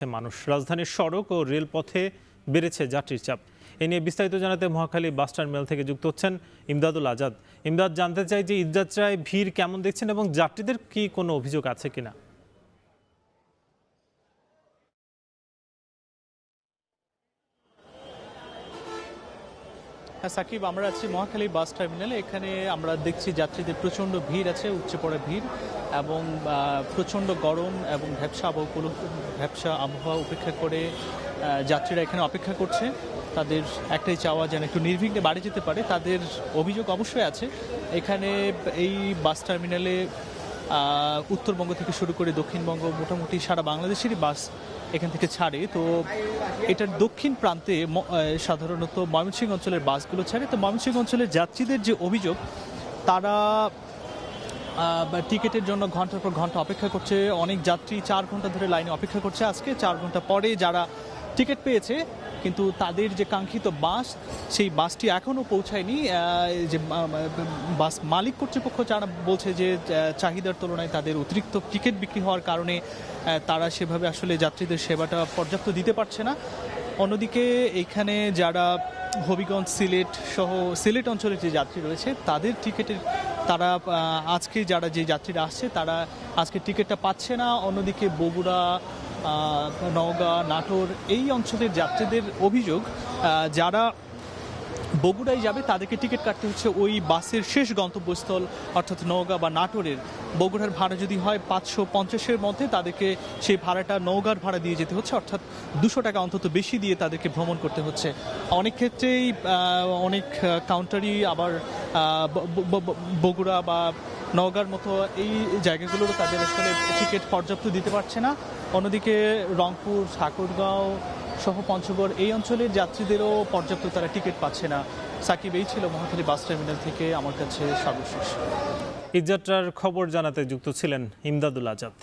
মানুষ রাজধানীর সড়ক ও রেলপথে বেড়েছে যাত্রীর চাপ। এ নিয়ে বিস্তারিত জানাতে মহাখালী বাস টার্মিনাল থেকে যুক্ত হচ্ছেন ইমদাদুল আজাদ। ইমদাদ, জানতে চাই যে ঈদযাত্রায় ভিড় কেমন দেখছেন এবং যাত্রীদের কি কোনো অভিযোগ আছে কিনা? হ্যাঁ সাকিব, আমরা আছি মহাখালী বাস টার্মিনালে। এখানে আমরা দেখছি যাত্রীদের প্রচণ্ড ভিড় আছে, উপচে পড়া ভিড়, এবং প্রচণ্ড গরম এবং ভ্যাপসা আবহাওয়া উপেক্ষা করে যাত্রীরা এখানে অপেক্ষা করছে। তাদের একটাই চাওয়া যেন একটু নির্বিঘ্নে বাড়ি যেতে পারে। তাদের অভিযোগ অবশ্যই আছে। এখানে এই বাস টার্মিনালে উত্তরবঙ্গ থেকে শুরু করে দক্ষিণবঙ্গ, মোটামুটি সারা বাংলাদেশেরই বাস এখান থেকে ছাড়ে। তো এটার দক্ষিণ প্রান্তে সাধারণত ময়মনসিংহ অঞ্চলের বাসগুলো ছাড়ে। তো ময়মনসিংহ অঞ্চলের যাত্রীদের যে অভিযোগ, তারা টিকিটের জন্য ঘন্টার পর ঘন্টা অপেক্ষা করছে। অনেক যাত্রী 4 ঘন্টা ধরে লাইনে অপেক্ষা করছে। আজকে 4 ঘন্টা পরে যারা টিকিট পেয়েছে, কিন্তু তাদের যে কাঙ্ক্ষিত বাস, সেই বাসটি এখনও পৌঁছায়নি। যে বাস মালিক কর্তৃপক্ষ যারা বলছে যে চাহিদার তুলনায় তাদের অতিরিক্ত টিকিট বিক্রি হওয়ার কারণে তারা সেভাবে আসলে যাত্রীদের সেবাটা পর্যাপ্ত দিতে পারছে না। অন্যদিকে এখানে যারা হবিগঞ্জ, সিলেট সহ সিলেট অঞ্চলের যে যাত্রী রয়েছে, তাদের টিকিটের তারা আজকে যারা যে যাত্রীরা আসছে, তারা আজকে টিকিটটা পাচ্ছে না। অন্যদিকে বগুড়া, নওগাঁ, নাটোর এই অঞ্চলের যাত্রীদের অভিযোগ, যারা বগুড়ায় যাবে তাদেরকে টিকিট কাটতে হচ্ছে ওই বাসের শেষ গন্তব্যস্থল অর্থাৎ নওগাঁ বা নাটোরের। বগুড়ার ভাড়া যদি হয় 550-এর মধ্যে, তাদেরকে সেই ভাড়াটা নওগাঁর ভাড়া দিয়ে যেতে হচ্ছে, অর্থাৎ 200 টাকা অন্তত বেশি দিয়ে তাদেরকে ভ্রমণ করতে হচ্ছে। অনেক ক্ষেত্রেই অনেক কাউন্টারই আবার বগুড়া বা নওগাঁর মতো এই জায়গাগুলোরও তাদের আসলে টিকিট পর্যাপ্ত দিতে পারছে না। অন্যদিকে রংপুর, ঠাকুরগাঁও সহ পঞ্চগড় এই অঞ্চলের যাত্রীদেরও পর্যাপ্ত তারা টিকিট পাচ্ছে না। সাকিব, এই ছিল মহাখালী বাস টার্মিনাল থেকে আমার কাছে সর্বশেষ। ঈদযাত্রার খবর জানাতে যুক্ত ছিলেন ইমদাদুল আজাদ।